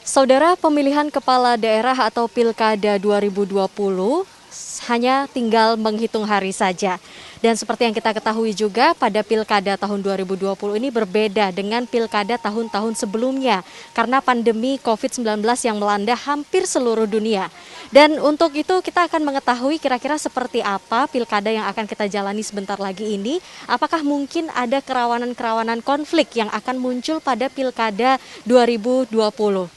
Saudara, pemilihan kepala daerah atau Pilkada 2020 hanya tinggal menghitung hari saja. Dan seperti yang kita ketahui juga, pada Pilkada tahun 2020 ini berbeda dengan Pilkada tahun-tahun sebelumnya karena pandemi COVID-19 yang melanda hampir seluruh dunia. Dan untuk itu kita akan mengetahui kira-kira seperti apa Pilkada yang akan kita jalani sebentar lagi ini. Apakah mungkin ada kerawanan-kerawanan konflik yang akan muncul pada Pilkada 2020?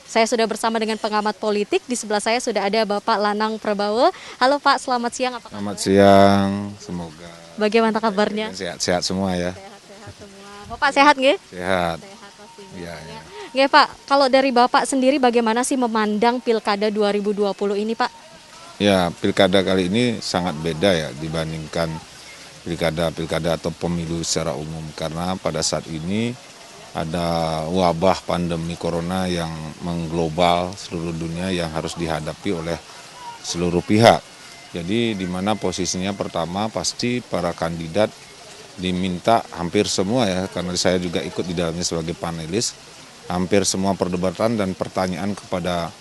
Saya sudah bersama dengan pengamat politik, di sebelah saya sudah ada Bapak Lanang Prabawa. Halo Pak, selamat siang, apa kabar? Selamat siang, semoga Bagaimana kabarnya? sehat-sehat semua ya. Sehat-sehat semua. Bapak sehat nggih? Sehat. Sehat pastinya. Iya, iya. Nggih Pak, kalau dari Bapak sendiri bagaimana sih memandang Pilkada 2020 ini Pak? Ya, pilkada kali ini sangat beda ya dibandingkan pilkada-pilkada atau pemilu secara umum karena pada saat ini ada wabah pandemi corona yang mengglobal seluruh dunia yang harus dihadapi oleh seluruh pihak. Jadi di mana posisinya pertama pasti para kandidat diminta hampir semua ya, karena saya juga ikut di dalamnya sebagai panelis, hampir semua perdebatan dan pertanyaan kepada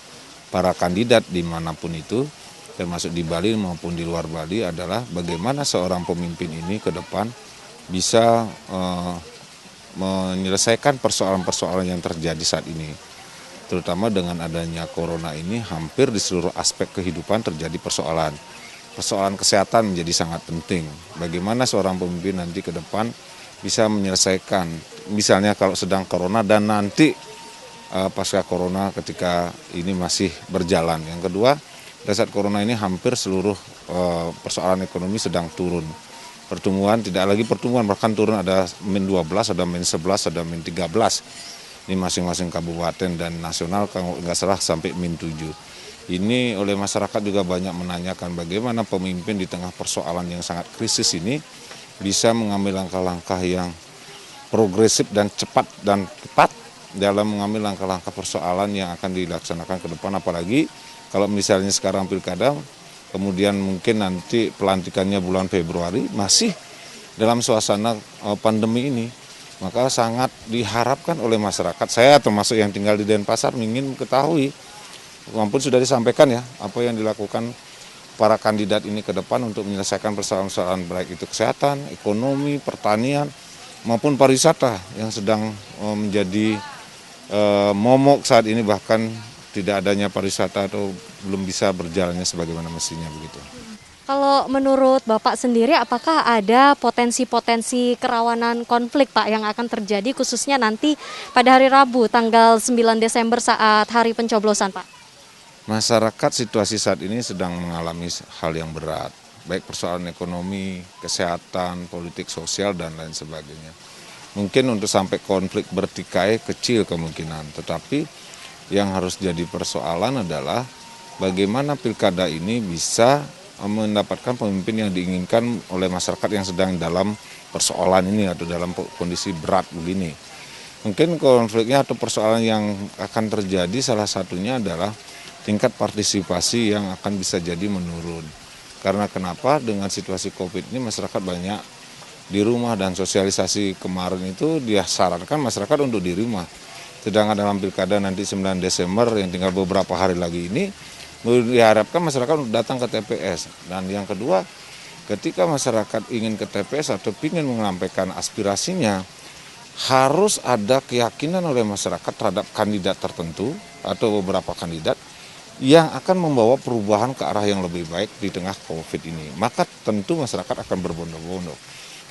para kandidat dimanapun itu, termasuk di Bali maupun di luar Bali adalah bagaimana seorang pemimpin ini ke depan bisa menyelesaikan persoalan-persoalan yang terjadi saat ini. Terutama dengan adanya corona ini hampir di seluruh aspek kehidupan terjadi persoalan. Persoalan kesehatan menjadi sangat penting. Bagaimana seorang pemimpin nanti ke depan bisa menyelesaikan, misalnya kalau sedang corona dan nanti pasca corona ketika ini masih berjalan. Yang kedua, pada saat corona ini hampir seluruh persoalan ekonomi sedang turun. Pertumbuhan tidak lagi pertumbuhan, bahkan turun, ada -12, ada -11, ada -13. Ini masing-masing kabupaten dan nasional kalau nggak salah sampai -7. Ini oleh masyarakat juga banyak menanyakan bagaimana pemimpin di tengah persoalan yang sangat krisis ini bisa mengambil langkah-langkah yang progresif dan cepat dan tepat dalam mengambil langkah-langkah persoalan yang akan dilaksanakan ke depan. Apalagi kalau misalnya sekarang pilkada, kemudian mungkin nanti pelantikannya bulan Februari masih dalam suasana pandemi ini, maka sangat diharapkan oleh masyarakat. Saya termasuk yang tinggal di Denpasar ingin ketahui, walaupun sudah disampaikan ya, apa yang dilakukan para kandidat ini ke depan untuk menyelesaikan persoalan-persoalan baik itu kesehatan, ekonomi, pertanian, maupun pariwisata yang sedang menjadi momok saat ini, bahkan tidak adanya pariwisata atau belum bisa berjalannya sebagaimana mestinya begitu. Kalau menurut Bapak sendiri, apakah ada potensi-potensi kerawanan konflik Pak yang akan terjadi khususnya nanti pada hari Rabu tanggal 9 Desember saat hari pencoblosan Pak? Masyarakat situasi saat ini sedang mengalami hal yang berat, baik persoalan ekonomi, kesehatan, politik, sosial, dan lain sebagainya. Mungkin untuk sampai konflik bertikai kecil kemungkinan, tetapi yang harus jadi persoalan adalah bagaimana pilkada ini bisa mendapatkan pemimpin yang diinginkan oleh masyarakat yang sedang dalam persoalan ini atau dalam kondisi berat begini. Mungkin konfliknya atau persoalan yang akan terjadi salah satunya adalah tingkat partisipasi yang akan bisa jadi menurun. Karena kenapa? Dengan situasi COVID ini masyarakat banyak di rumah dan sosialisasi kemarin itu dia sarankan masyarakat untuk di rumah. Sedangkan dalam pilkada nanti 9 Desember yang tinggal beberapa hari lagi ini, diharapkan masyarakat untuk datang ke TPS. Dan yang kedua, ketika masyarakat ingin ke TPS atau ingin menyampaikan aspirasinya, harus ada keyakinan oleh masyarakat terhadap kandidat tertentu atau beberapa kandidat yang akan membawa perubahan ke arah yang lebih baik di tengah COVID ini. Maka tentu masyarakat akan berbondong-bondong.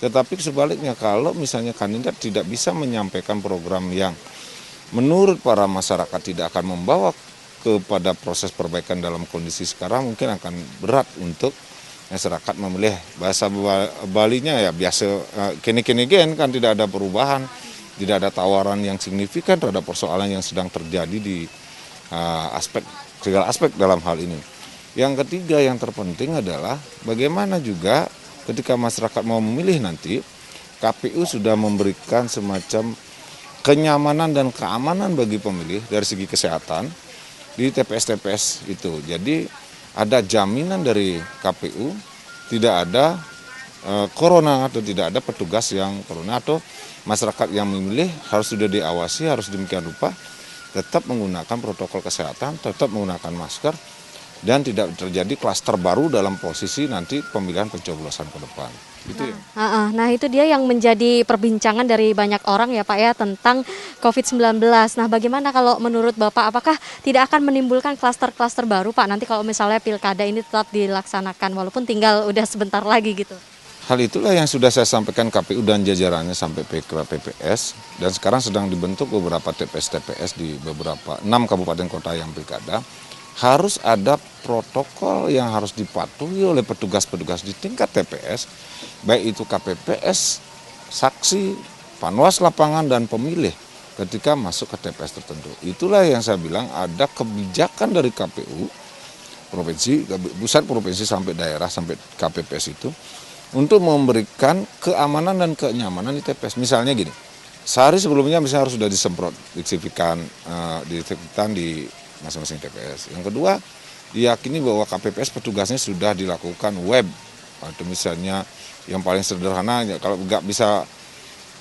Tetapi sebaliknya, kalau misalnya kandidat tidak bisa menyampaikan program yang menurut para masyarakat tidak akan membawa kepada proses perbaikan dalam kondisi sekarang, mungkin akan berat untuk masyarakat memilih. Bahasa Balinya ya biasa kene-kene gen, kan tidak ada perubahan, tidak ada tawaran yang signifikan terhadap persoalan yang sedang terjadi di segala aspek dalam hal ini. Yang ketiga yang terpenting adalah bagaimana juga ketika masyarakat mau memilih nanti, KPU sudah memberikan semacam kenyamanan dan keamanan bagi pemilih dari segi kesehatan di TPS-TPS itu. Jadi ada jaminan dari KPU tidak ada corona atau tidak ada petugas yang corona atau masyarakat yang memilih harus sudah diawasi, harus demikian rupa tetap menggunakan protokol kesehatan, tetap menggunakan masker, dan tidak terjadi klaster baru dalam posisi nanti pemilihan pencoblosan ke depan. Itu ya. Nah, itu dia yang menjadi perbincangan dari banyak orang ya Pak ya tentang COVID-19. Nah, bagaimana kalau menurut Bapak, apakah tidak akan menimbulkan klaster-klaster baru Pak nanti kalau misalnya pilkada ini tetap dilaksanakan walaupun tinggal udah sebentar lagi gitu? Hal itulah yang sudah saya sampaikan KPU dan jajarannya sampai ke PPS, dan sekarang sedang dibentuk beberapa TPS-TPS di beberapa 6 kabupaten kota yang pilkada. Harus ada protokol yang harus dipatuhi oleh petugas-petugas di tingkat TPS, baik itu KPPS, saksi, panwas lapangan, dan pemilih ketika masuk ke TPS tertentu. Itulah yang saya bilang ada kebijakan dari KPU, provinsi, pusat provinsi sampai daerah, sampai KPPS itu, untuk memberikan keamanan dan kenyamanan di TPS. Misalnya gini, sehari sebelumnya misalnya harus sudah disemprot, disinfektan di masing-masing TPS. Yang kedua, diyakini bahwa KPPS petugasnya sudah dilakukan web, atau misalnya yang paling sederhana, kalau nggak bisa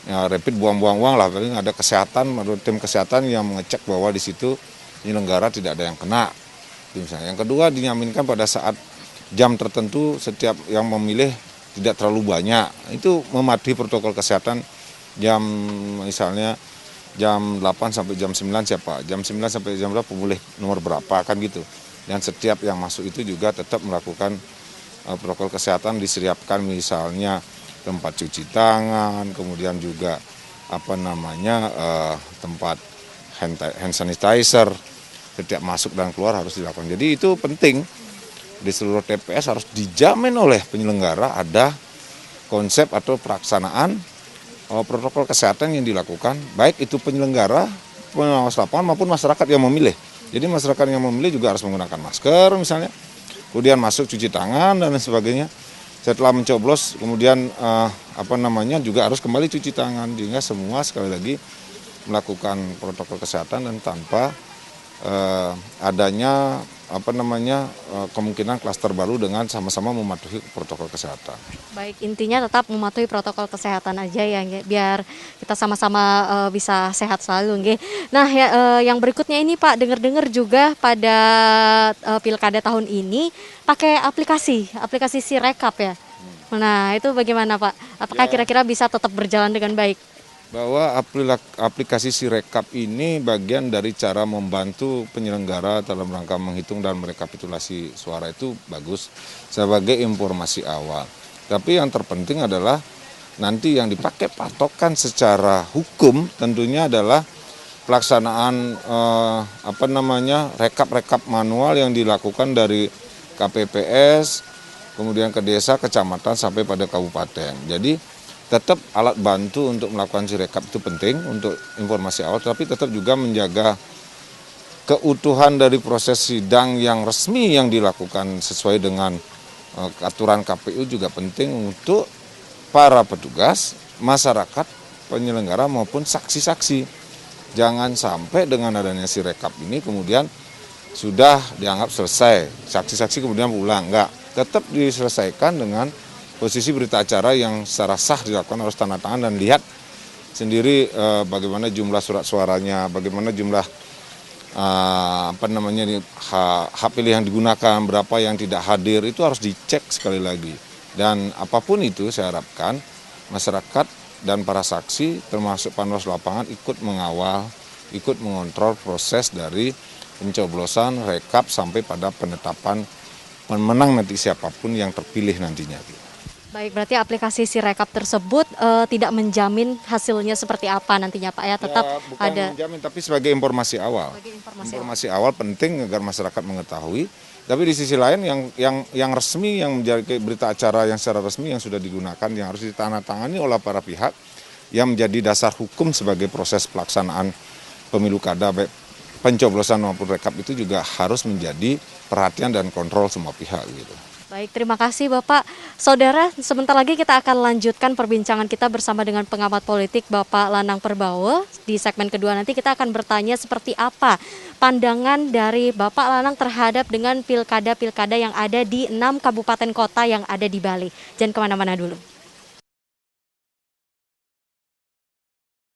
ya, rapid buang-buang uang lah, paling ada kesehatan, ada tim kesehatan yang mengecek bahwa di situ penyelenggara tidak ada yang kena. Itu misalnya. Yang kedua, dinyaminkan pada saat jam tertentu setiap yang memilih tidak terlalu banyak. Itu mematuhi protokol kesehatan jam misalnya jam 8 sampai jam 9 siapa, jam 9 sampai jam berapa pemilih nomor berapa, kan gitu. Dan setiap yang masuk itu juga tetap melakukan protokol kesehatan, disiapkan misalnya tempat cuci tangan, kemudian juga tempat hand sanitizer, setiap masuk dan keluar harus dilakukan. Jadi itu penting, di seluruh TPS harus dijamin oleh penyelenggara ada konsep atau pelaksanaan protokol kesehatan yang dilakukan, baik itu penyelenggara, pengawas lapangan maupun masyarakat yang memilih. Jadi masyarakat yang memilih juga harus menggunakan masker misalnya, kemudian masuk cuci tangan dan sebagainya. Setelah mencoblos kemudian juga harus kembali cuci tangan, sehingga semua sekali lagi melakukan protokol kesehatan dan tanpa adanya kemungkinan klaster baru dengan sama-sama mematuhi protokol kesehatan. Baik, intinya tetap mematuhi protokol kesehatan aja ya, biar kita sama-sama bisa sehat selalu, nggih. Nah, yang berikutnya ini Pak, dengar-dengar juga pada pilkada tahun ini pakai aplikasi Sirekap ya. Nah, itu bagaimana Pak? Apakah kira-kira bisa tetap berjalan dengan baik? Bahwa aplikasi Sirekap ini bagian dari cara membantu penyelenggara dalam rangka menghitung dan merekapitulasi suara, itu bagus sebagai informasi awal. Tapi yang terpenting adalah nanti yang dipakai patokan secara hukum tentunya adalah pelaksanaan rekap manual yang dilakukan dari KPPS, kemudian ke desa, kecamatan sampai pada kabupaten. Jadi tetap alat bantu untuk melakukan Sirekap itu penting untuk informasi awal, tapi tetap juga menjaga keutuhan dari proses sidang yang resmi yang dilakukan sesuai dengan aturan KPU juga penting untuk para petugas, masyarakat, penyelenggara maupun saksi-saksi. Jangan sampai dengan adanya Sirekap ini kemudian sudah dianggap selesai, saksi-saksi kemudian pulang, enggak. Tetap diselesaikan dengan posisi berita acara yang secara sah dilakukan, harus tanda tangan dan lihat sendiri bagaimana jumlah surat suaranya, bagaimana jumlah hak pilih yang digunakan, berapa yang tidak hadir, itu harus dicek sekali lagi. Dan apapun itu saya harapkan masyarakat dan para saksi termasuk panwas lapangan ikut mengawal, ikut mengontrol proses dari pencoblosan, rekap sampai pada penetapan pemenang nanti siapapun yang terpilih nantinya. Baik, berarti aplikasi Sirekap tersebut tidak menjamin hasilnya seperti apa nantinya Pak ya, tetap bukan ada menjamin, tapi sebagai informasi awal. Informasi awal penting agar masyarakat mengetahui. Tapi di sisi lain yang resmi, yang menjadi berita acara yang secara resmi yang sudah digunakan, yang harus ditandatangani oleh para pihak, yang menjadi dasar hukum sebagai proses pelaksanaan pemilu kada baik pencoblosan maupun rekap, itu juga harus menjadi perhatian dan kontrol semua pihak gitu. Baik, terima kasih Bapak. Saudara, sebentar lagi kita akan lanjutkan perbincangan kita bersama dengan pengamat politik Bapak Lanang Perbawa. Di segmen kedua nanti kita akan bertanya seperti apa pandangan dari Bapak Lanang terhadap dengan pilkada-pilkada yang ada di 6 kabupaten kota yang ada di Bali. Jangan kemana-mana dulu.